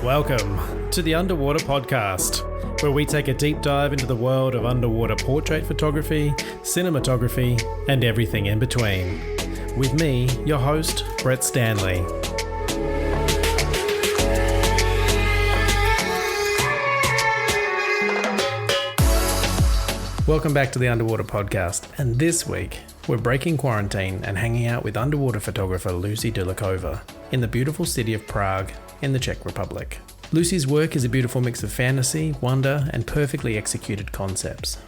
Welcome to the Underwater Podcast, where we take a deep dive into the world of underwater portrait photography, cinematography, and everything in between. With me, your host, Brett Stanley. Welcome back to the Underwater Podcast, and this week we're breaking quarantine and hanging out with underwater photographer Lucie Drlikova in the beautiful city of Prague in the Czech Republic. Lucie's work is a beautiful mix of fantasy, wonder, and perfectly executed concepts.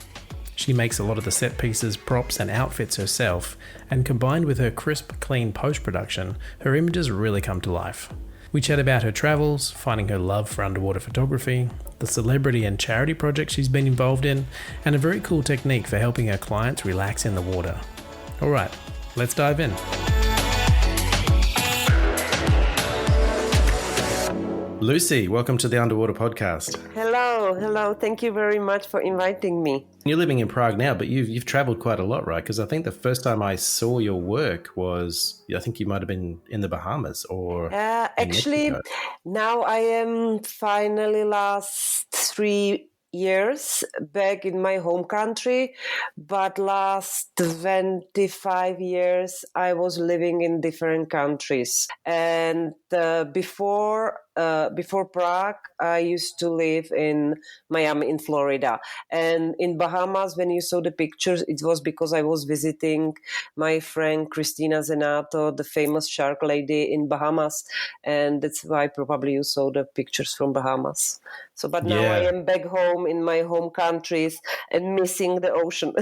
She makes a lot of the set pieces, props, and outfits herself, and combined with her crisp, clean post-production, her images really come to life. We chat about her travels, finding her love for underwater photography, the celebrity and charity projects she's been involved in, and a very cool technique for helping her clients relax in the water. Alright, let's dive in. Lucie, welcome to the Underwater Podcast. Hello. Thank you very much for inviting me. You're living in Prague now, but you've traveled quite a lot, right? Because I think the first time I saw your work was, I think you might have been in the Bahamas or Actually, now I am finally last 3 years back in my home country, but last 25 years I was living in different countries. And before Prague, I used to live in Miami, in Florida. And in Bahamas, when you saw the pictures, it was because I was visiting my friend Christina Zenato, the famous shark lady in Bahamas. And that's why probably you saw the pictures from Bahamas. So, but now I am back home in my home countries and missing the ocean.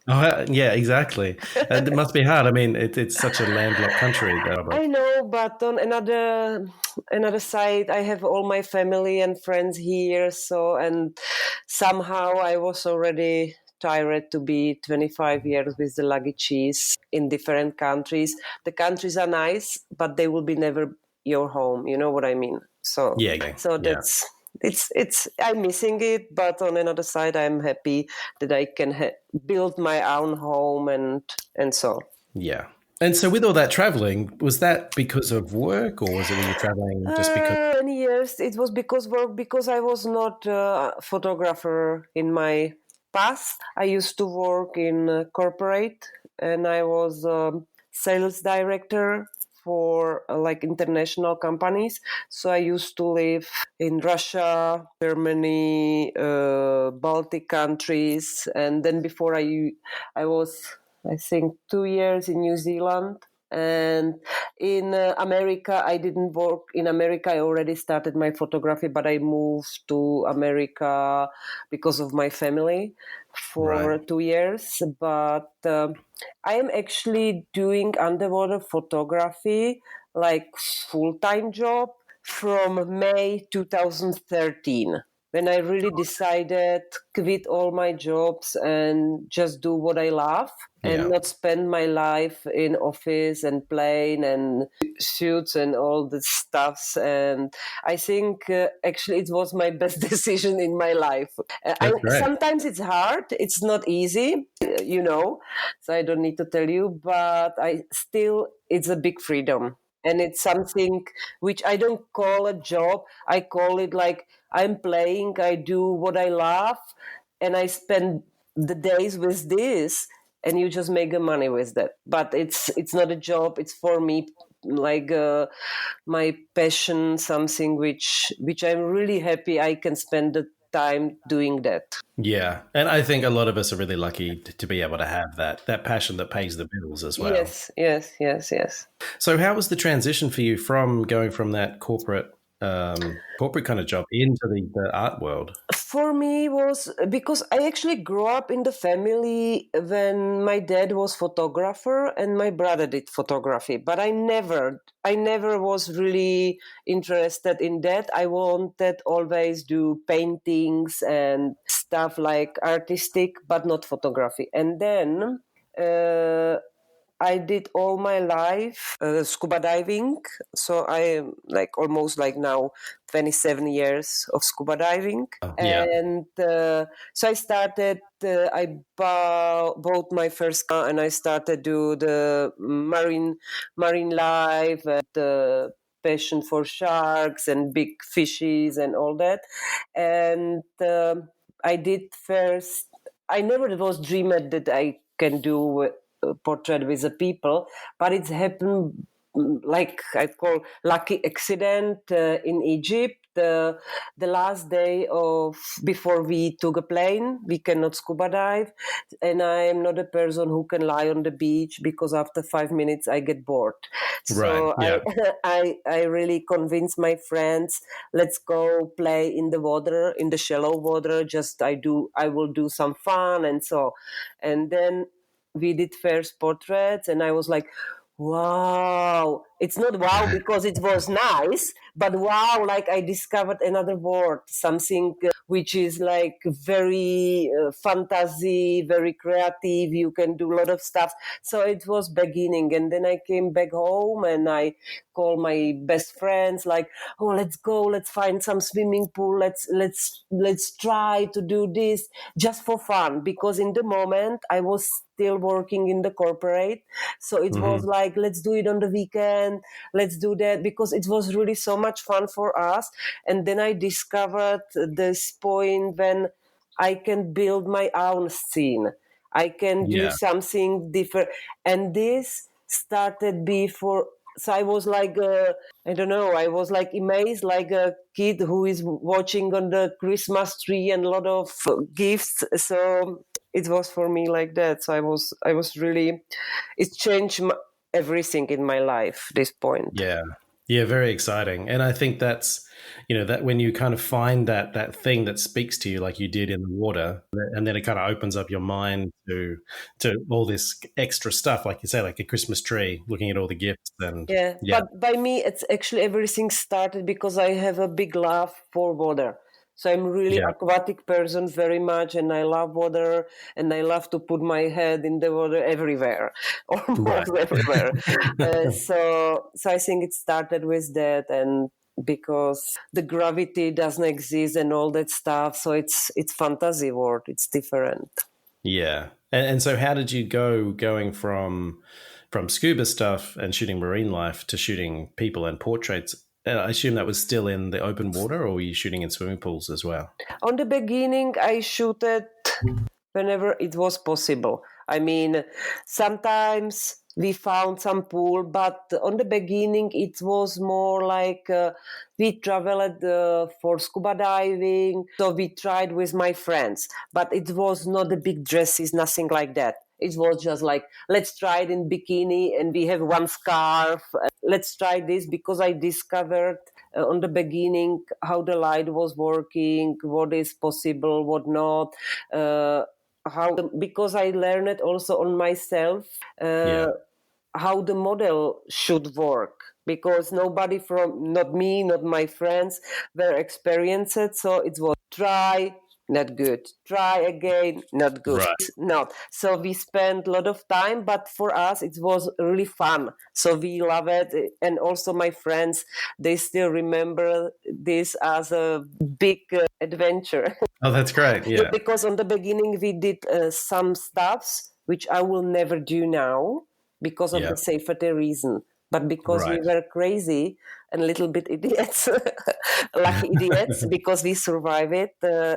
Oh, yeah, exactly. And it must be hard. I mean, it's such a landlocked country. I know, but on another side, I have all my family and friends here. So, and somehow I was already tired to be 25 years with the luggages in different countries. The countries are nice, but they will be never your home. You know what I mean? So, that's... It's I'm missing it, but on another side, I'm happy that I can build my own home and so. Yeah. And so with all that traveling, was that because of work or was it when you're traveling just because? Many years it was because work, because I was not a photographer in my past. I used to work in corporate and I was a sales director for like international companies. So I used to live in Russia, Germany, Baltic countries. And then before I was, I think, 2 years in New Zealand. And in America, I didn't work. In America, I already started my photography, but I moved to America because of my family for 2 years. But I am actually doing underwater photography like full-time job from May 2013. When I really decided quit all my jobs and just do what I love and not spend my life in office and plane and shoots and all the stuffs. And I think actually it was my best decision in my life. Sometimes it's hard. It's not easy, so I don't need to tell you, but it's a big freedom. And it's something which I don't call a job. I call it like I'm playing, I do what I love, and I spend the days with this, and you just make the money with that. But it's not a job. It's for me like my passion, something which I'm really happy I can spend the time doing that. Yeah. And I think a lot of us are really lucky to be able to have that passion that pays the bills as well. Yes. So how was the transition for you from going from that corporate kind of job into the art world? For me was because I actually grew up in the family when my dad was photographer and my brother did photography, but I never was really interested in that. I wanted always do paintings and stuff like artistic, but not photography. And then I did all my life scuba diving. So I am like almost like now 27 years of scuba diving. And so I started, I bought my first car and I started do the marine life, the passion for sharks and big fishes and all that. And I did first. I never was dreamed that I can do a portrait with the people, but it's happened like I call lucky accident in Egypt. The last day of before we took a plane, we cannot scuba dive, and I am not a person who can lie on the beach because after 5 minutes I get bored. Right. So Yeah. I really convinced my friends, let's go play in the water, in the shallow water. I will do some fun and so, and then we did first portraits, and I was like, wow, it's not wow because it was nice, but wow, like I discovered another word, something which is like very fantasy, very creative. You can do a lot of stuff. So it was beginning, and then I came back home and I called my best friends, like, oh, let's go, let's find some swimming pool, let's try to do this just for fun, because in the moment I was still working in the corporate. So it was like, let's do it on the weekend, let's do that, because it was really so much fun for us. And then I discovered this point when I can build my own scene. I can do Yeah. something different. And this started before. So I was like, I don't know, I was like amazed, like a kid who is watching on the Christmas tree and a lot of gifts. So it was for me like that. So I was really, it changed everything in my life, this point. Yeah. Yeah, very exciting. And I think that's, that when you kind of find that thing that speaks to you like you did in the water, and then it kind of opens up your mind to all this extra stuff, like you say, like a Christmas tree, looking at all the gifts and Yeah, yeah. but by me, it's actually everything started because I have a big love for water. So I'm really Yeah. aquatic person very much, and I love water, and I love to put my head in the water everywhere, Right. almost everywhere. So I think it started with that, and because the gravity doesn't exist and all that stuff, so it's fantasy world. It's different. Yeah. And so how did you going from scuba stuff and shooting marine life to shooting people and portraits? I assume that was still in the open water, or were you shooting in swimming pools as well? On the beginning, I shoot it whenever it was possible. I mean, sometimes we found some pool, but on the beginning it was more like we traveled for scuba diving, so we tried with my friends, but it was not the big dresses, nothing like that. It was just like, let's try it in bikini and we have one scarf. Let's try this, because I discovered on the beginning how the light was working, what is possible, what not. Because I learned it also on myself, Yeah. how the model should work, because nobody from, not me, not my friends, were experienced it. So it was try, not good, try again, not good, Right. not. So we spent a lot of time, but for us it was really fun, so we love it. And also my friends, they still remember this as a big adventure. Oh, that's great. Yeah, Yeah. because on the beginning we did some stuffs which I will never do now because of Yeah. the safety reason. But because we Right. were crazy and a little bit idiots, lucky idiots, because we survived it,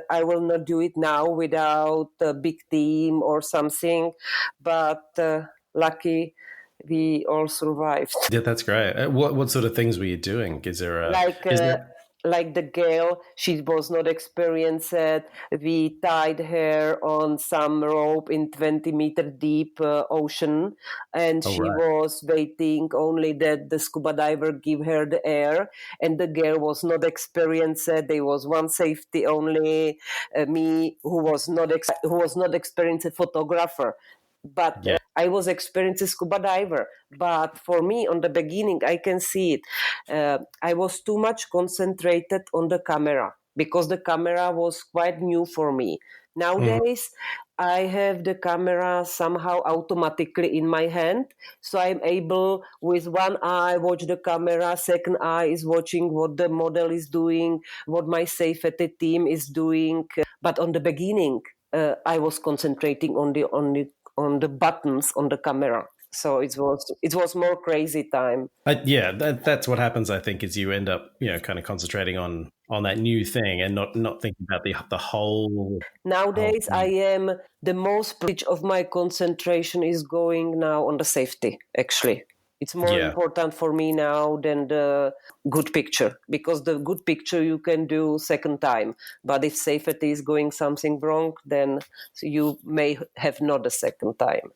I will not do it now without a big team or something. But lucky we all survived. Yeah, that's great. What sort of things were you doing? like Is uh, there like the girl, she was not experienced. We tied her on some rope in 20-meter deep ocean, and oh she right. was waiting only that the scuba diver give her the air. And the girl was not experienced. There was one safety only, me, who was not experienced photographer, but Yeah. I was experienced scuba diver. But for me, on the beginning, I can see it. I was too much concentrated on the camera because the camera was quite new for me. Mhm. Nowadays, I have the camera somehow automatically in my hand, so I'm able with one eye watch the camera, second eye is watching what the model is doing, what my safety team is doing. But on the beginning, I was concentrating on the buttons on the camera. So it was more crazy time. Yeah, that's what happens. I think is you end up, kind of concentrating on that new thing and not thinking about the whole Nowadays, I thing. am the most of my concentration is going now on the safety. Actually, it's more Yeah. important for me now than the good picture, because the good picture you can do second time. But if safety is going something wrong, then you may have not a second time.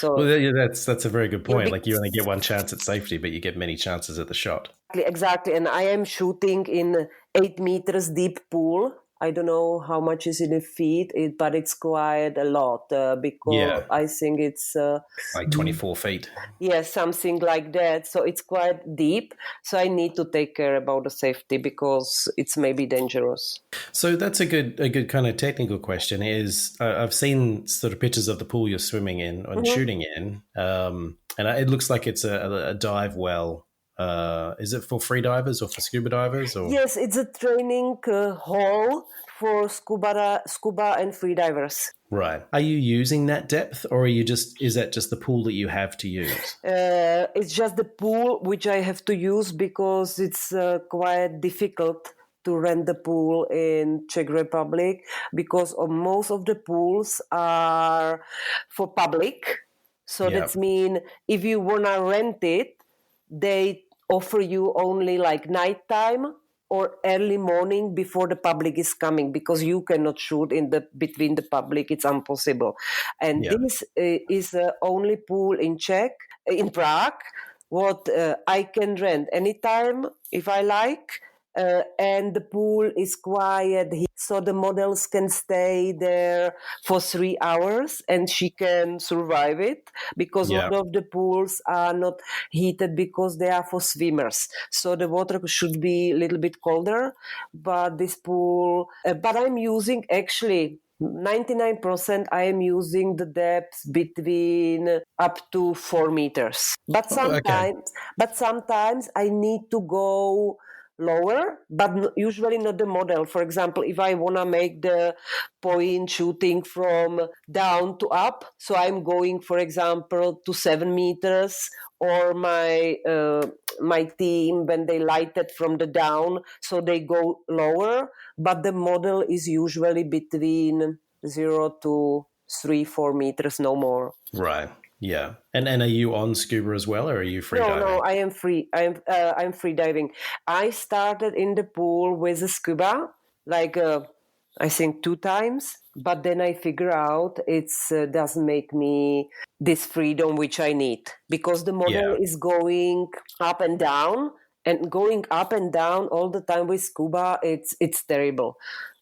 Well, So yeah, that's a very good yeah, point. Like you only get one chance at safety, but you get many chances at the shot. exactly. And I am shooting in 8 meters deep pool. I don't know how much is in a feet, but it's quite a lot, because Yeah, I think it's like 24 feet. something like that. So it's quite deep. So I need to take care about the safety because it's maybe dangerous. So that's a good kind of technical question. Is I've seen sort of pictures of the pool you're swimming in and Mhm. shooting in, and it looks like it's a dive well. Is it for free divers or for scuba divers or? Yes, it's a training hall for scuba and free divers. Right. Are you using that depth, or is that just the pool that you have to use? It's just the pool which I have to use because it's quite difficult to rent the pool in Czech Republic, because most of the pools are for public. So Yeah. that's mean if you wanna rent it, they offer you only like nighttime or early morning before the public is coming, because you cannot shoot in the between the public. It's impossible. And Yeah. this is the only pool in Czech in Prague what I can rent anytime if I like. And the pool is quiet, so the models can stay there for 3 hours and she can survive it, because Yeah. one of the pools are not heated because they are for swimmers, so the water should be a little bit colder. But this pool, but I'm using actually 99% I am using the depth between up to 4 meters. Oh, okay. But sometimes I need to go lower, but usually not the model. For example, if I want to make the point shooting from down to up, so I'm going, for example, to 7 meters, or my team when they light it from the down, so they go lower. But the model is usually between 0 to 3, 4 meters, no more. Right. Yeah. And are you on scuba as well, or are you free No, diving? I am free. I'm free diving. I started in the pool with a scuba, like I think 2 times, but then I figure out it's doesn't make me this freedom which I need, because the model Yeah. is going up and down, and going up and down all the time with scuba, it's terrible.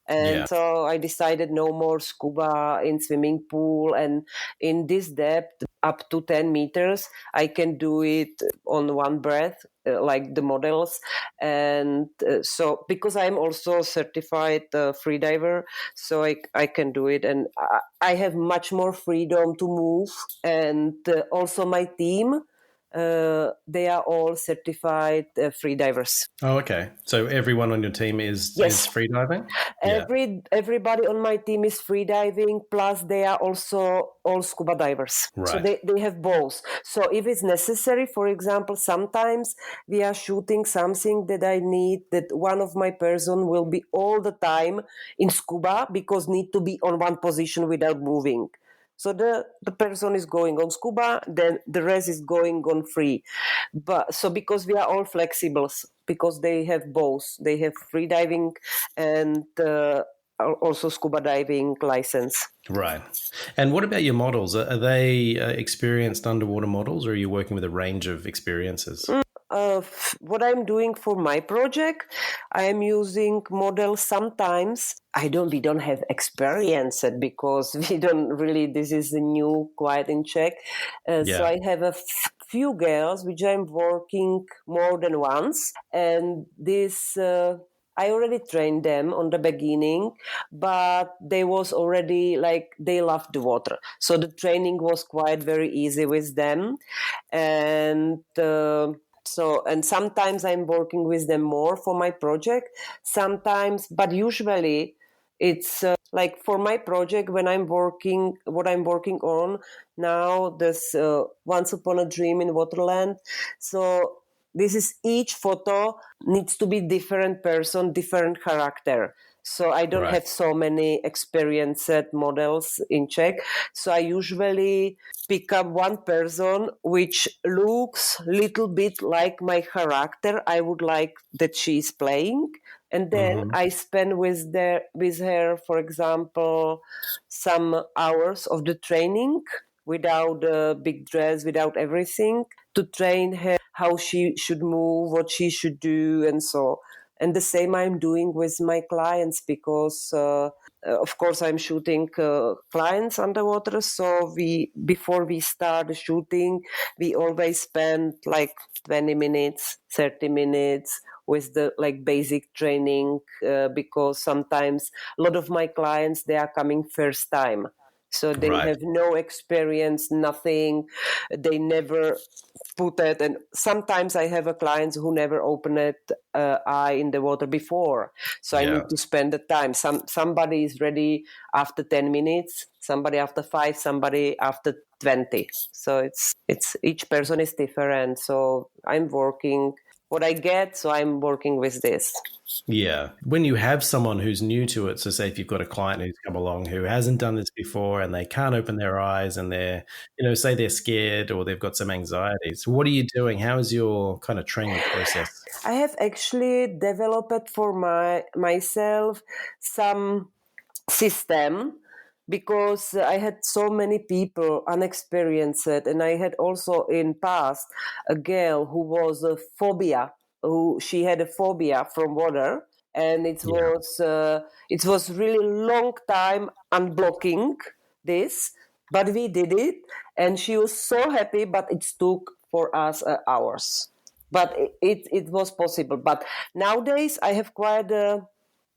And Yeah. so I decided no more scuba in swimming pool, and in this depth up to 10 meters I can do it on one breath, like the models. And so because I'm also certified freediver, so I can do it, and I have much more freedom to move. And also my team, they are all certified free divers. Oh, okay. So everyone on your team is Yes, free diving? Yeah. everybody on my team is free diving, plus they are also all scuba divers, so Right. they have both. So if it's necessary, for example, sometimes we are shooting something that I need that one of my person will be all the time in scuba, because need to be on one position without moving. So the person is going on scuba, then the rest is going on free. But so because we are all flexibles, because they have both, they have free diving and also scuba diving license. Right. And what about your models? Are they experienced underwater models, or are you working with a range of experiences? What I'm doing for my project, I am using models. Sometimes we don't have experience it, because we don't really, this is a new quite in Czech. So Yeah. I have a few girls which I'm working more than once, and this I already trained them on the beginning, but they was already like they loved the water, so the training was quite very easy with them. And so, and sometimes I'm working with them more for my project, sometimes, but usually it's Like for my project, when what I'm working on now, this Once Upon a Dream in Waterland. So this is each photo needs to be different person, different character. So I don't Right. have so many experienced models in Czech. So I usually pick up one person which looks little bit like my character I would like that she's playing, and then Mm-hmm. I spend with her, for example, some hours of the training without a big dress, without everything, to train her how she should move, what she should do, and so. And the same I'm doing with my clients because, of course, I'm shooting clients underwater. So we before we start the shooting, we always spend like 20 minutes, 30 minutes with the like basic training because sometimes a lot of my clients they are coming first time, so they Right. have no experience, nothing, they never put it, and sometimes I have a clients who never opened it eye in the water before, so I Yeah. need to spend the time. Somebody is ready after 10 minutes, somebody after 5, somebody after 20. So it's each person is different, so I'm working what I get, so I'm working with this. Yeah. When you have someone who's new to it, so say if you've got a client who's come along who hasn't done this before and they can't open their eyes and they're, say they're scared or they've got some anxieties, what are you doing? How is your kind of training process? I have actually developed for myself some system because I had so many people unexperienced, and I had also in past a girl who was a phobia, who she had a phobia from water, and Yeah. it was really long time unblocking this, but we did it, and she was so happy. But it took for us hours, but it was possible. But nowadays I have quite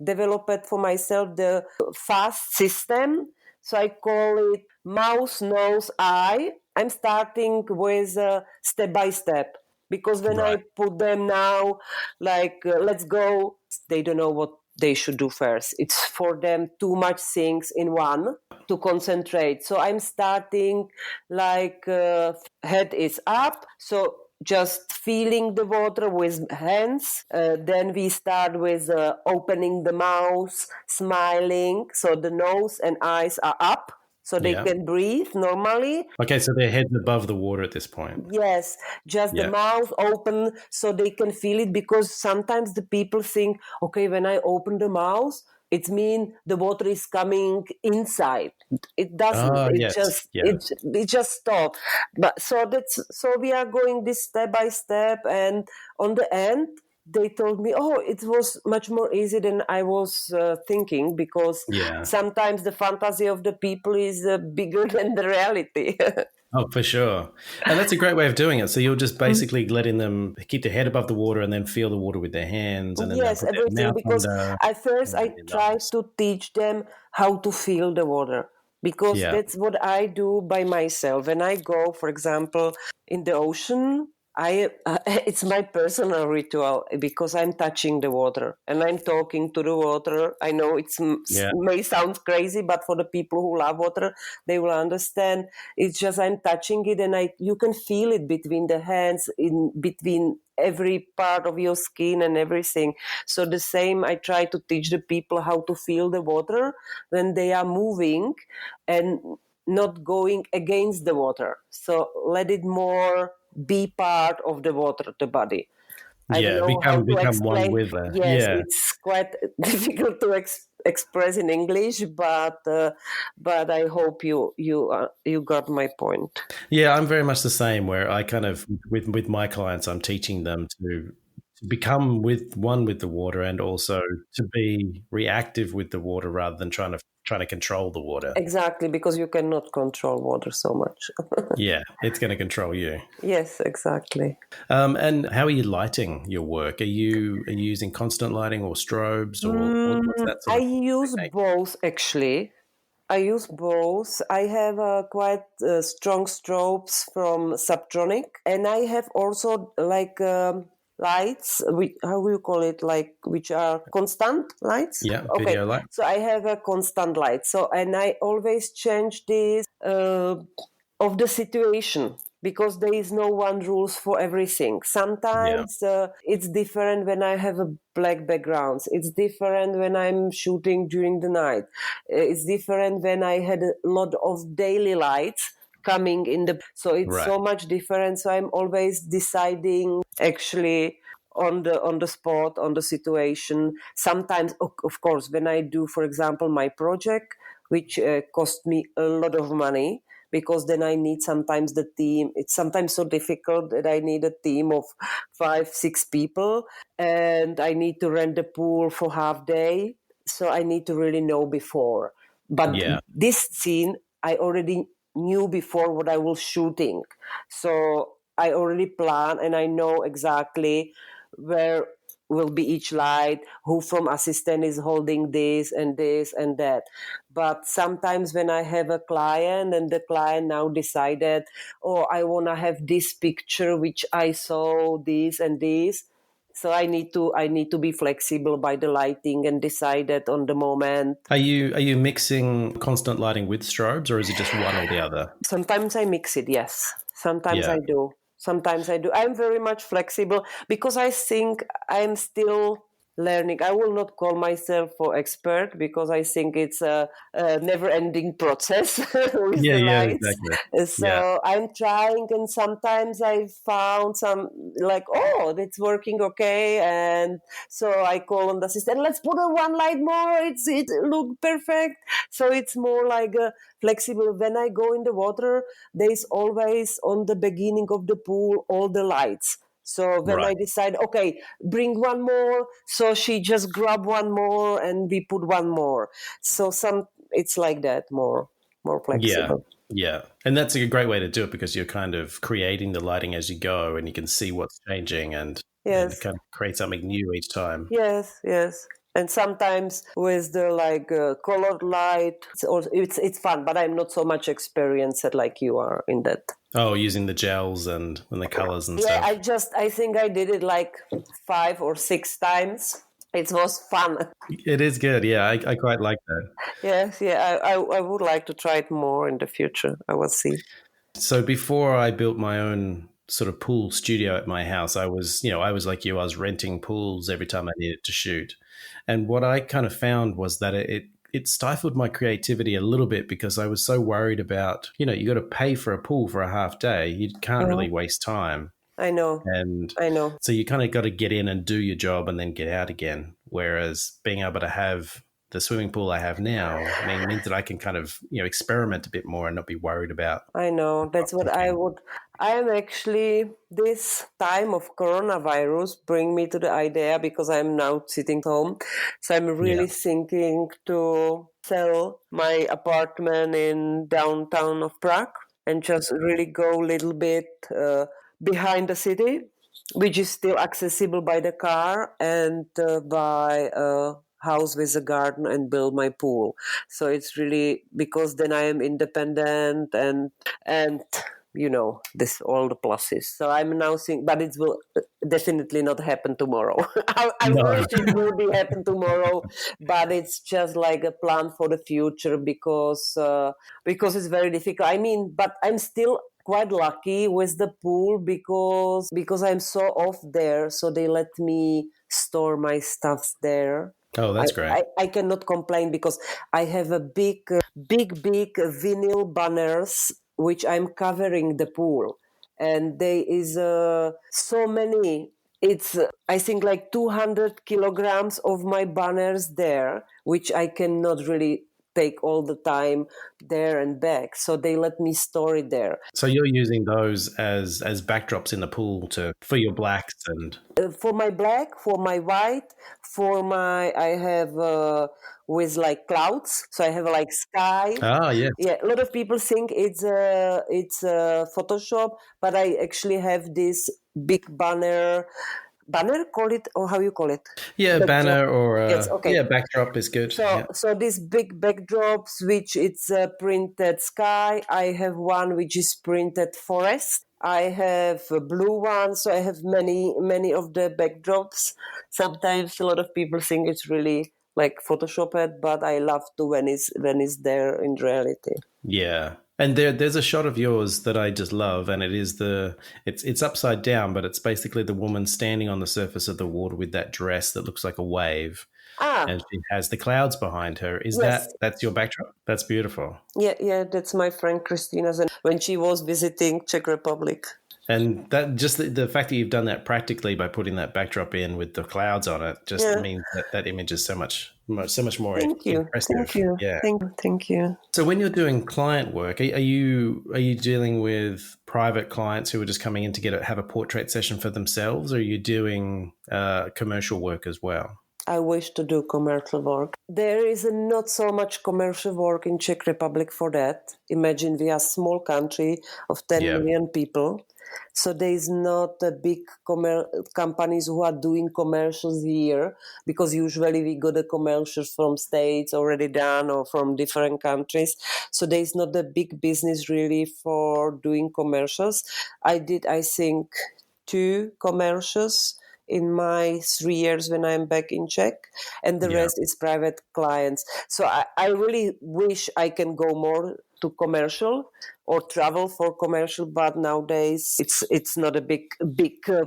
developed for myself the fast system. So I call it mouse, nose, eye. I'm starting with step by step because when I Right. put them now, like let's go, they don't know what they should do first. It's for them too much things in one to concentrate. So I'm starting like head is up. So just feeling the water with hands. Then we start with opening the mouth, smiling. So the nose and eyes are up so they Yeah. can breathe normally. Okay. So their head's above the water at this point. Yes, just the Yeah. mouth open so they can feel it, because sometimes the people think, okay, when I open the mouth, it means the water is coming inside. It doesn't. Oh, It yes. just Yeah. it just stop. But so we are going this step by step, and on the end they told me, oh, it was much more easy than I was thinking, because Yeah. sometimes the fantasy of the people is bigger than the reality. Oh, for sure. And that's a great way of doing it. So you're just basically letting them keep their head above the water and then feel the water with their hands, and then they'll Yes, put their everything. mouth Because under at first and I then their try nose. to teach them how to feel the water, because Yeah. that's what I do by myself. When I go, for example, in the ocean, I it's my personal ritual because I'm touching the water and I'm talking to the water. I know Yeah. may sound crazy, but for the people who love water, they will understand. It's just I'm touching it, and you can feel it between the hands, in between every part of your skin and everything. So the same, I try to teach the people how to feel the water when they are moving and not going against the water. So let it more be part of the water, the body. I don't Yeah. know how to Become one explain. with the, Yes, yeah. it's quite difficult to express in English, but I hope you got my point. Yeah, I'm very much the same. Where I kind of with my clients, I'm teaching them to become with one with the water, and also to be reactive with the water rather than trying to control the water. Exactly, because you cannot control water so much. Yeah, it's going to control you. Yes, exactly. And how are you lighting your work? Are you using constant lighting or strobes, or what's that I sort of use technique? both actually. I use both. I have quite strong strobes from Subtronic, and I have also like lights, how do you call it, like which are constant lights? Yeah, Okay, video light. so I have a constant light. So, and I always change this of the situation, because there is no one rules for everything. Sometimes it's different when I have a black backgrounds. It's different when I'm shooting during the night. It's different when I had a lot of daily lights coming in the, so it's so much different. So I'm always deciding actually on the spot, on the situation. Sometimes, of course, when I do, for example, my project, which cost me a lot of money, because then I need sometimes the team. It's sometimes so difficult that I need a team of 5-6 people, and I need to rent the pool for half day. So I need to really know before. But this scene, I already knew before what I was shooting. So I already plan and I know exactly where will be each light, who from assistant is holding this and that. But sometimes when I have a client and the client now decided, oh, I want to have this picture which I saw this and this, so I need to be flexible by the lighting and decide that on the moment. Are you mixing constant lighting with strobes, or is it just one or the other? Sometimes I mix it, yes. Sometimes Yeah. I do. Sometimes I do. I'm very much flexible because I think I'm still learning. I will not call myself for expert because I think it's a never-ending process with the Yeah, lights. exactly. So I'm trying, and sometimes I found some like, oh, it's working okay, and so I call on the assistant. Let's put a one light more. It look perfect. So it's more like a flexible. When I go in the water, there's always on the beginning of the pool all the lights. So when I decide, okay, bring one more, so she just grab one more and we put one more. So it's like that, more flexible. Yeah. And that's a great way to do it because you're kind of creating the lighting as you go and you can see what's changing and Yes. kind of create something new each time. Yes. And sometimes with the colored light, it's fun, but I'm not so much experienced like you are in that. Oh, using the gels and the colors and Yeah, stuff. I think I did it like 5 or 6 times. It was fun. It is good. Yeah, I quite like that. Yes, yeah, I would like to try it more in the future. I will see. So before I built my own sort of pool studio at my house, I was like you, I was renting pools every time I needed to shoot. And what I kind of found was that it stifled my creativity a little bit because I was so worried about, you got to pay for a pool for a half day. You can't really waste time. I know. And I know. so you kind of got to get in and do your job and then get out again. Whereas being able to have the swimming pool I have now means that I can kind of, experiment a bit more and not be worried about. I know. That's what I would. I am actually, this time of coronavirus bring me to the idea because I'm now sitting home. So I'm really thinking to sell my apartment in downtown of Prague and just really go a little bit behind the city, which is still accessible by the car and by a house with a garden and build my pool. So it's really because then I am independent and this all the pluses. So I'm now thinking, but it will definitely not happen tomorrow. I wish it would happen tomorrow, but it's just like a plan for the future because it's very difficult. I mean, but I'm still quite lucky with the pool because I'm so off there, so they let me store my stuff there. Oh, that's great. I cannot complain because I have a big vinyl banners which I'm covering the pool, and there is so many. It's I think like 200 kilograms of my banners there, which I cannot really take all the time there and back. So they let me store it there. So you're using those as backdrops in the pool for your blacks and For my black, for my white, I have with like clouds. So I have like sky. yes. Yeah, a lot of people think it's Photoshop, but I actually have this big banner, call it, or how you call it? Yeah, Backdrop. banner or Yes, okay. backdrop is good. So these big backdrops, which it's printed sky. I have one which is printed forest, I have a blue one, so I have many of the backdrops. Sometimes a lot of people think it's really like photoshopped, but I love to when it's there in reality. Yeah. And there's a shot of yours that I just love, and it's upside down, but it's basically the woman standing on the surface of the water with that dress that looks like a wave, Ah, and she has the clouds behind her. yes. That's your backdrop? That's beautiful. Yeah, that's my friend Christina's, and when she was visiting Czech Republic. And that just the fact that you've done that practically by putting that backdrop in with the clouds on it just Yeah. means that image is so much more Thank you. Thank impressive. you. Yeah. Thank you. So when you're doing client work, are you dealing with private clients who are just coming in to have a portrait session for themselves, or are you doing commercial work as well? I wish to do commercial work. There is not so much commercial work in Czech Republic for that. Imagine we are a small country of 10 Yeah. million people. So there is not a big companies who are doing commercials here, because usually we got the commercials from states already done or from different countries. So there is not a big business really for doing commercials. I did, I think, 2 commercials in my 3 years when I'm back in Czech, and the Yeah. rest is private clients. So I really wish I can go more to commercial or travel for commercial, but nowadays it's not a big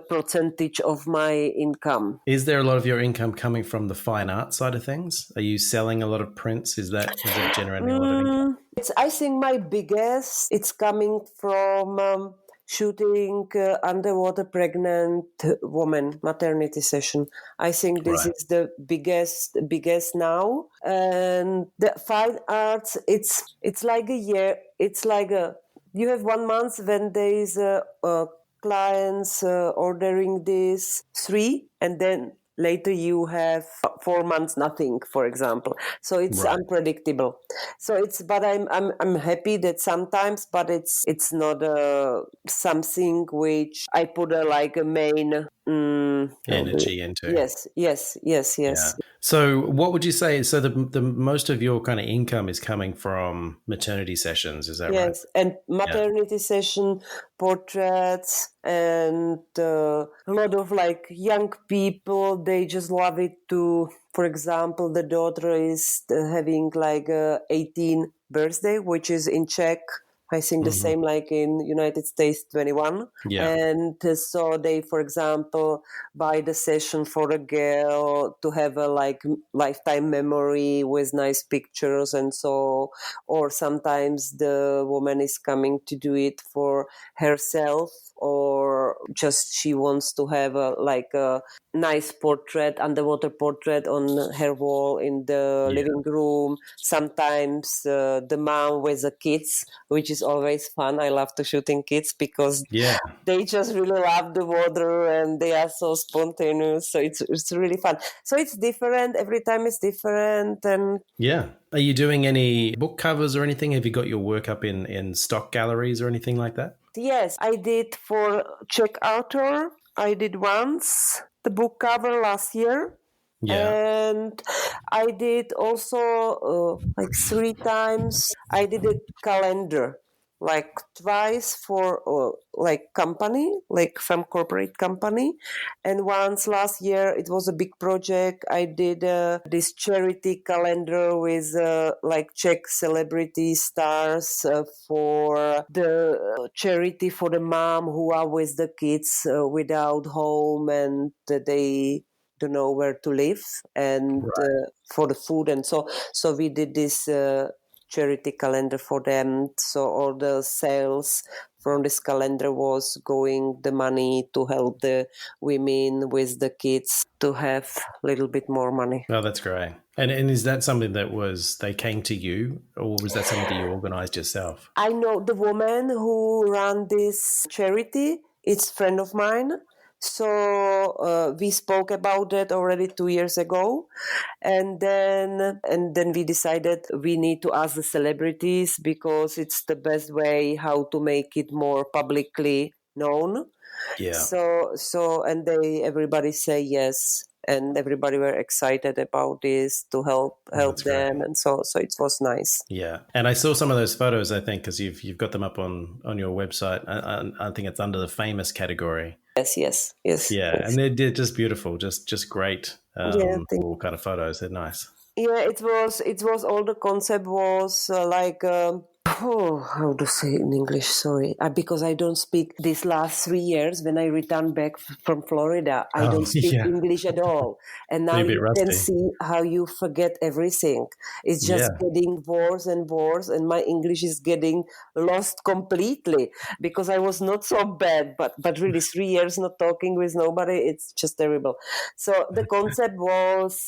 percentage of my income. Is there a lot of your income coming from the fine art side of things? Are you selling a lot of prints? Is that generating a lot of income? It's, I think my biggest, it's coming from shooting underwater pregnant woman maternity session. I think this Right. is the biggest now. And the fine arts, it's like a year. It's like you have 1 month when there is clients ordering this 3, and then later you have 4 months nothing, for example. So it's Right. unpredictable. So but I'm happy that sometimes, but it's not something which I put like a main Energy into. yes. Yeah. So what would you say? So the most of your kind of income is coming from maternity sessions, is that right? Yes, and Yeah. maternity session, portraits, and a lot of like young people. They just love it to. For example, the daughter is having like a 18 birthday, which is in Czech. I think the Hmm. same like in United States 21. Yeah. And so they, for example, buy the session for a girl to have a like lifetime memory with nice pictures and so, or sometimes the woman is coming to do it for herself, or just she wants to have a nice portrait, underwater portrait on her wall in the Yeah. living room. Sometimes the mom with the kids, which is always fun. I love to shooting kids because Yeah. they just really love the water and they are so spontaneous. So it's really fun. So it's different. Every time it's different. And Yeah. Are you doing any book covers or anything? Have you got your work up in stock galleries or anything like that? yes, I did for Czech author. I did once the book cover last year. Yeah. And I did also like 3 times. I did a calendar, like twice for like company, like some corporate company, and once last year it was a big project. I did this charity calendar with like Czech celebrity stars for the charity for the mom who are with the kids without home, and they to know where to live, and Right. for the food. And so we did this charity calendar for them. So all the sales from this calendar was going the money to help the women with the kids to have a little bit more money. Oh, that's great. And is that something that they came to you, or was that something that you organized yourself? I know the woman who ran this charity. It's a friend of mine. So we spoke about that already 2 years ago, and then we decided we need to ask the celebrities because it's the best way how to make it more publicly known. Yeah. So and everybody say yes. and everybody were excited about this to help That's great. them, and so it was nice. Yeah, and I saw some of those photos. I think because you've got them up on your website. I think it's under the famous category. Yes. Yeah, and they're just beautiful, just great. Yeah, All kind of photos. They're nice. yeah, it was all the concept was like how to say it in English, sorry, because I don't speak these last 3 years. When I returned back from Florida, I Oh, don't speak yeah. English at all, and So now you're a bit you can rusty. see how you forget everything. It's just Yeah. getting worse and worse, and my English is getting lost completely, because I was not so bad, but really 3 years not talking with nobody, it's just terrible. So the concept was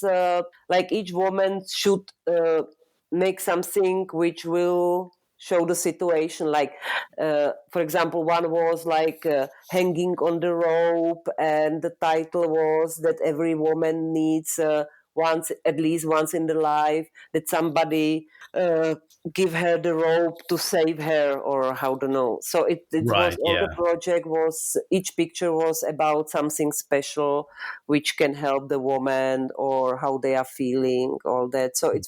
like each woman should make something which will show the situation, like for example, one was like hanging on the rope, and the title was that every woman needs once, at least once in the life, that somebody give her the rope to save her, or how to know. So it was Right. all, the Yeah. project was, each picture was about something special which can help the woman, or how they are feeling, all that. So Yeah.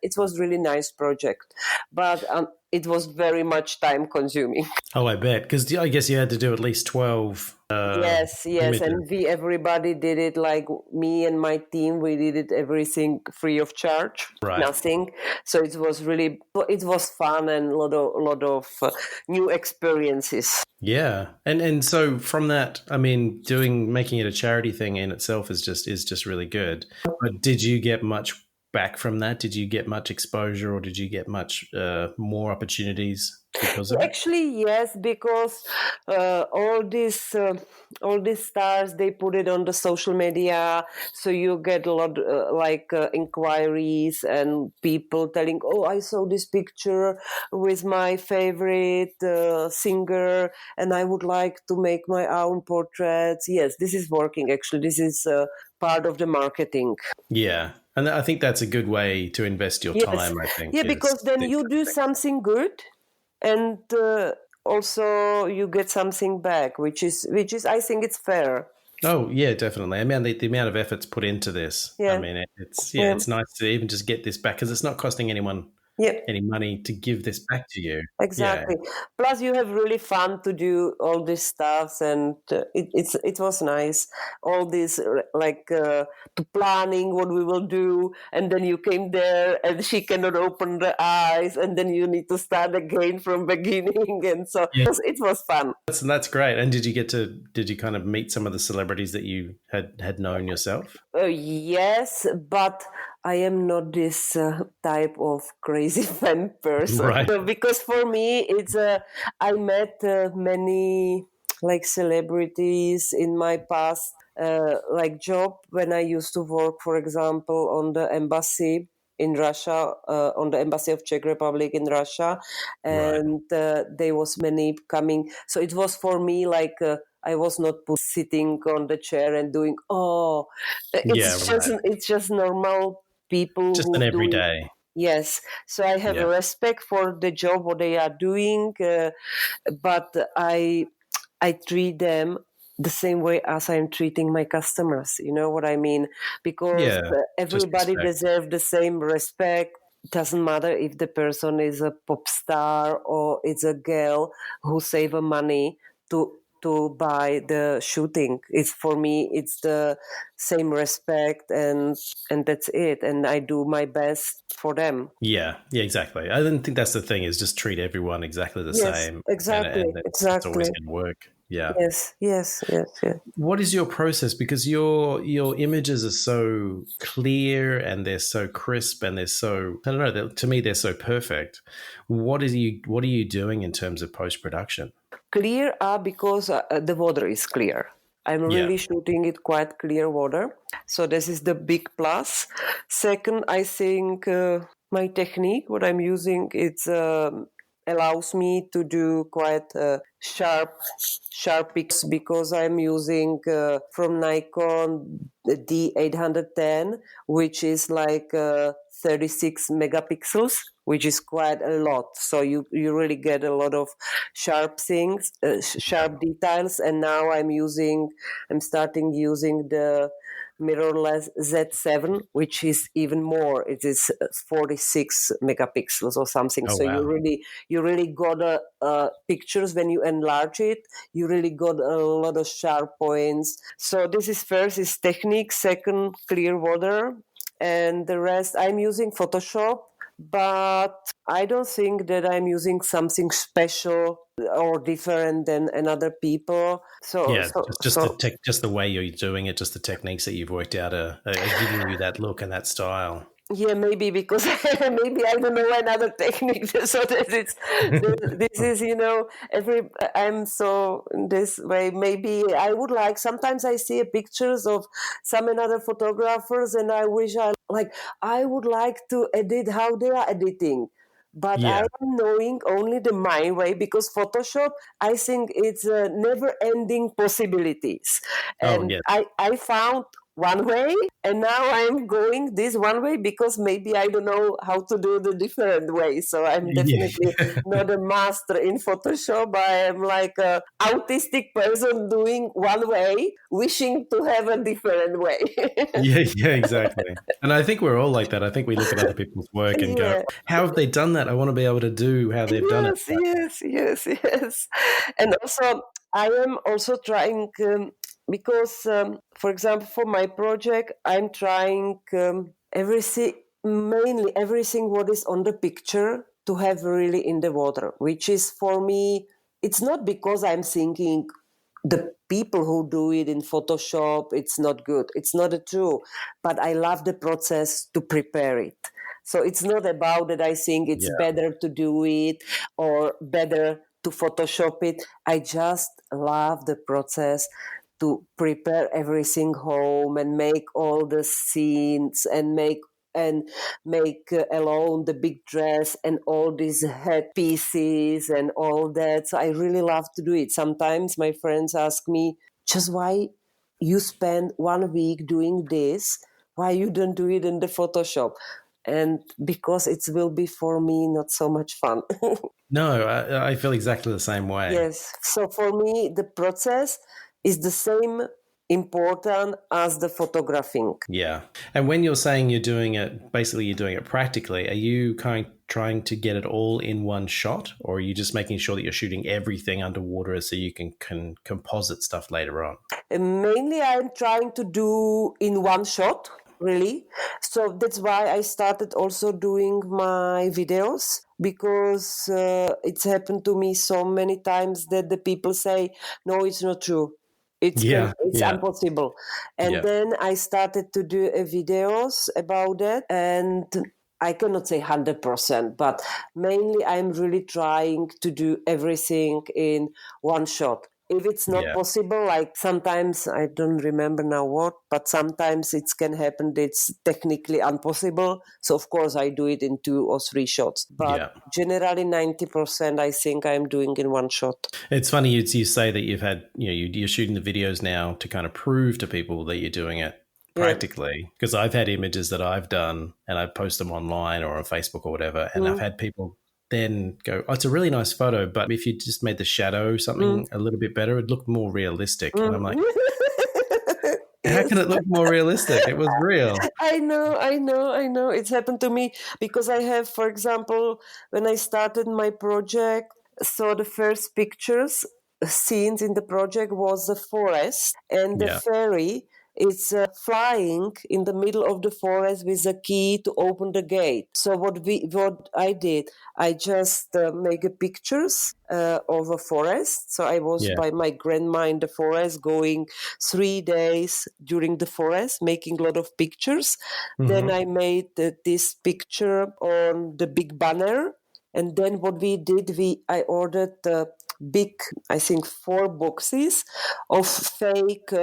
it was really nice project, but it was very much time consuming. Oh, I bet because I guess you had to do at least 12 Yes, images. and we everybody did it, like me and my team. We did it everything free of charge, Right. nothing. So it was fun, and a lot of new experiences. Yeah, and so from that, I mean, making it a charity thing in itself is just really good. But did you get much back from that? Did you get much exposure, or did you get much more opportunities because of it? Actually, yes, because all these stars, they put it on the social media, so you get a lot inquiries and people telling, "Oh, I saw this picture with my favorite singer, and I would like to make my own portraits." Yes, this is working. Actually, this is part of the marketing. Yeah, and I think that's a good way to invest your Yes, time. I think yeah, because is then these you kind do of things. something good, and also you get something back, which is I think it's fair. Oh yeah, definitely. I mean, the amount of efforts put into this. I Yeah, mean, it's yeah, it's nice to even just get this back because it's not costing anyone yeah. any money to give this back to you. Yeah, Exactly. Plus, you have really fun to do all these stuffs, and it was nice. All this to planning what we will do, and then you came there, and she cannot open the eyes, and then you need to start again from beginning, and so yeah. it was fun. That's great. And did you kind of meet some of the celebrities that you had known yourself? Yes, but I am not this type of crazy fan person. Right. So, because for me, it's I met many like celebrities in my past like job when I used to work, for example, on the embassy in Russia, on the embassy of Czech Republic in Russia, Right. and there was many coming. So it was for me like. I was not sitting on the chair and doing, oh, Yeah, right. it's just normal people Just an who doing. everyday. Yes, so I have a Yeah. respect for the job what they are doing, but I treat them the same way as I'm treating my customers. You know what I mean? Because Yeah. Just everybody respect. deserves the same respect. Doesn't matter if the person is a pop star or it's a girl who save money to buy the shooting. It's for me. It's the same respect, and that's it. And I do my best for them. Yeah. Yeah, exactly. I don't think that's the thing is just treat everyone exactly the Yes, same exactly, and it's always exactly. going to work. Yeah. Yes. What is your process? Because your images are so clear and they're so crisp and they're so I don't know. To me, they're so perfect. What are you doing in terms of post production? Clear because the water is clear. I'm Yeah. really shooting it quite clear water. So this is the big plus. Second, I think my technique, what I'm using, it allows me to do quite sharp pics, because I'm using from Nikon the D810, which is like 36 megapixels, which is quite a lot. So you really get a lot of sharp things, sharp details. And now I'm starting using the mirrorless Z7, which is even more. It is 46 megapixels or something. Oh, So wow. you really got pictures when you enlarge it. You really got a lot of sharp points. So this is first is technique, second clear water, and the rest I'm using Photoshop. But I don't think that I'm using something special or different than another people. Yeah, just the way you're doing it, just the techniques that you've worked out are giving you that look and that style. Yeah, maybe because maybe I don't know another technique, so that this is I'm so this way. Maybe I would like. Sometimes I see pictures of some another photographers, and I wish I would like to edit how they are editing. But I Yeah. am knowing only the my way, because Photoshop, I think it's never-ending possibilities, Oh, and yeah. I found one way, and now I'm going this one way because maybe I don't know how to do the different way. So I'm definitely Yeah. not a master in Photoshop. I am like a autistic person doing one way, wishing to have a different way. Yeah, exactly. And I think we're all like that. I think we look at other people's work and go, Yeah. how have they done that? I want to be able to do how they've done it. Yes. And also, I am also trying because, for example, for my project, I'm trying everything, mainly everything what is on the picture to have really in the water, which is for me, it's not because I'm thinking the people who do it in Photoshop, it's not good. It's not true. But I love the process to prepare it. So it's not about that I think it's Yeah. better to do it or better to Photoshop it. I just love the process to prepare everything home and make all the scenes and make alone the big dress and all these head pieces and all that. So I really love to do it. Sometimes my friends ask me, just why you spend 1 week doing this? Why you don't do it in the Photoshop? And because it will be for me not so much fun. No, I feel exactly the same way. Yes. So for me, the process is the same important as the photographing. Yeah. And when you're saying you're doing it, basically you're doing it practically, are you trying to get it all in one shot, or are you just making sure that you're shooting everything underwater so you can composite stuff later on? And mainly, I'm trying to do in one shot, really. So that's why I started also doing my videos, because it's happened to me so many times that the people say, no, it's not true. Yeah, It's yeah, impossible. And yeah, then I started to do videos about it, and I cannot say 100%, but mainly I'm really trying to do everything in one shot. If it's not yeah, possible, like sometimes I don't remember now what, but sometimes it can happen that it's technically impossible. So of course I do it in 2 or 3 shots. But yeah. generally 90% I think I'm doing in one shot. It's funny you say that you've had, you're shooting the videos now to kind of prove to people that you're doing it Yeah. practically, because I've had images that I've done and I post them online or on Facebook or whatever, and I've had people then go, oh, it's a really nice photo, but if you just made the shadow something a little bit better, it looked more realistic. And I'm like, how Yes. can it look more realistic? It was real. I know. It's happened to me because I have, for example, when I started my project, so the first pictures, scenes in the project was the forest and the Yeah, ferry. It's flying in the middle of the forest with a key to open the gate. So what I did, I just make a pictures of a forest. So I was yeah, by my grandma in the forest, going 3 days during the forest, making a lot of pictures. Then I made this picture on the big banner. And then what we did, I ordered big, I think 4 boxes of fake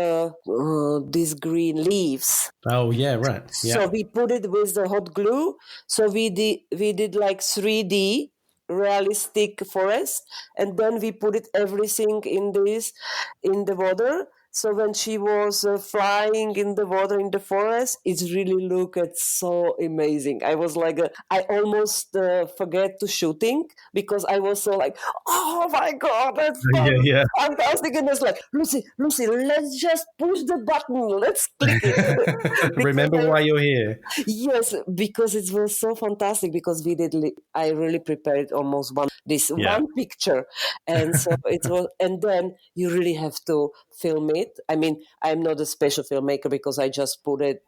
these green leaves. oh yeah, right, So yeah, we put it with the hot glue. So we did like 3D realistic forest, and then we put it everything in the water. So when she was flying in the water in the forest, it really looked so amazing. I was like, I almost forget to shooting because I was so like, oh my God, that's Yeah. fantastic. And it's like, Lucie, let's just push the button. Let's click it. Remember why you're here. Yes, because it was so fantastic because I really prepared almost one picture. And so it was, and then you really have to film it. I mean, I'm not a special filmmaker because I just put it,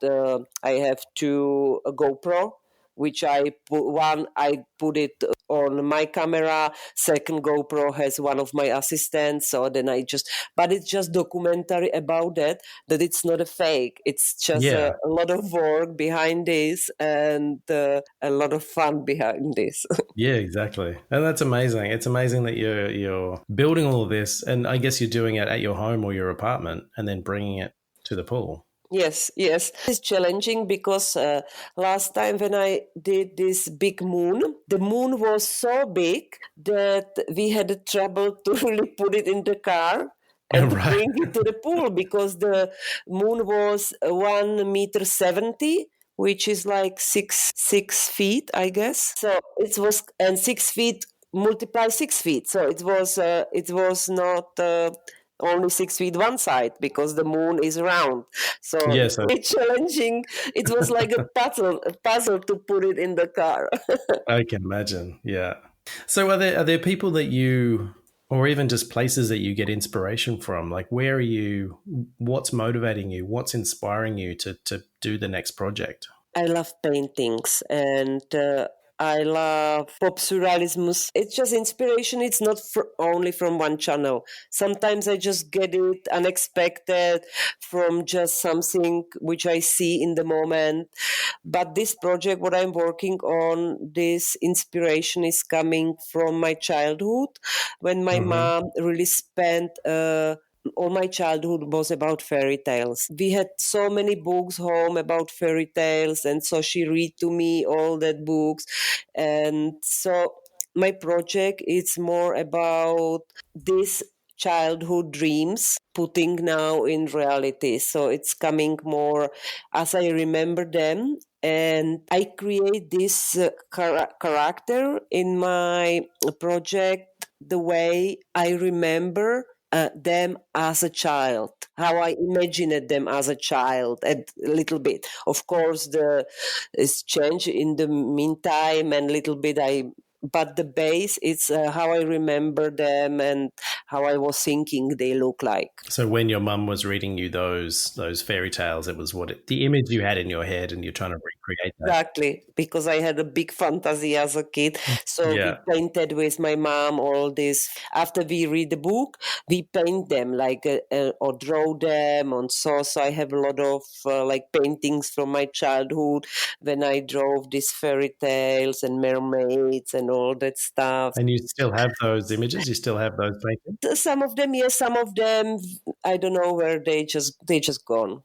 I have a GoPro, which I put it on my camera. Second GoPro has one of my assistants. So then but it's just documentary about that it's not a fake. It's just a lot of work behind this and a lot of fun behind this. Yeah, exactly. And that's amazing. It's amazing that you're building all of this, and I guess you're doing it at your home or your apartment and then bringing it to the pool. Yes. It's challenging because last time when I did this big moon, the moon was so big that we had trouble to really put it in the car and bring it to the pool because the moon was 1.70 meters, which is like six feet, I guess. So it was, and 6 feet multiply 6 feet. So it was not only 6 feet one side because the moon is round. So it's challenging. It was like a puzzle to put it in the car. I can imagine. Yeah. So are there people that you, or even just places that you get inspiration from? Like, where are you? What's motivating you? What's inspiring you to do the next project? I love paintings and I love pop surrealism. It's just inspiration. It's not only from one channel. Sometimes I just get it unexpected from just something which I see in the moment. But this project, what I'm working on, this inspiration is coming from my childhood when my mom really spent all my childhood was about fairy tales. We had so many books home about fairy tales, and so she read to me all that books. And so my project is more about these childhood dreams putting now in reality. So it's coming more as I remember them. And I create this character in my project the way I remember them as a child, how I imagined them as a child, a little bit. Of course, it's changed in the meantime, and little bit but the base is how I remember them and how I was thinking they look like. So when your mum was reading you those fairy tales, it was the image you had in your head, and you're trying to recreate that. Exactly, because I had a big fantasy as a kid. So we painted with my mom all this. After we read the book, we paint them or draw them on. So I have a lot of paintings from my childhood when I drove these fairy tales and mermaids and all that stuff. And you still have those images? You still have those paintings? Some of them, yes. Some of them, I don't know where they just gone.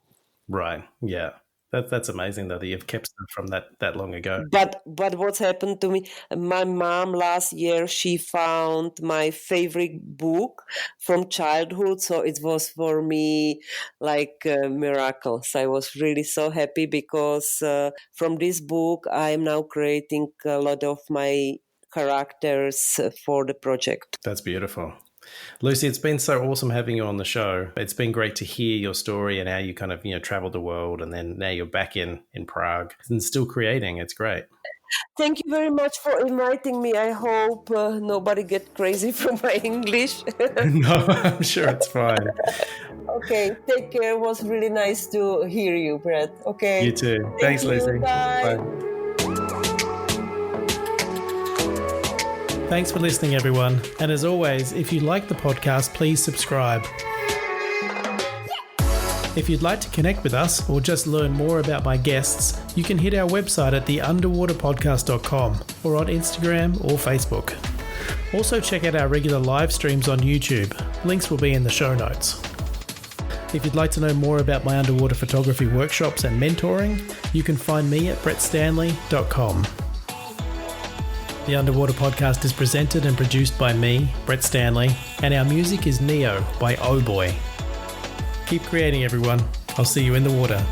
Right. Yeah. That's amazing though that you've kept them from that long ago. But what's happened to me? My mom last year, she found my favorite book from childhood, so it was for me like a miracle. So I was really so happy because from this book, I am now creating a lot of my characters for the project. That's beautiful. Lucie, it's been so awesome having you on the show. It's been great to hear your story and how you kind of, traveled the world, and then now you're back in Prague and still creating. It's great. Thank you very much for inviting me. I hope nobody get crazy from my English. No, I'm sure it's fine. Okay, take care. It was really nice to hear you, Brett. Okay. You too. Thanks, Lucie. Bye. Bye. Thanks for listening, everyone. And as always, if you like the podcast, please subscribe. If you'd like to connect with us or just learn more about my guests, you can hit our website at theunderwaterpodcast.com or on Instagram or Facebook. Also check out our regular live streams on YouTube. Links will be in the show notes. If you'd like to know more about my underwater photography workshops and mentoring, you can find me at brettstanley.com. The Underwater Podcast is presented and produced by me, Brett Stanley, and our music is Neo by Oh Boy. Keep creating, everyone. I'll see you in the water.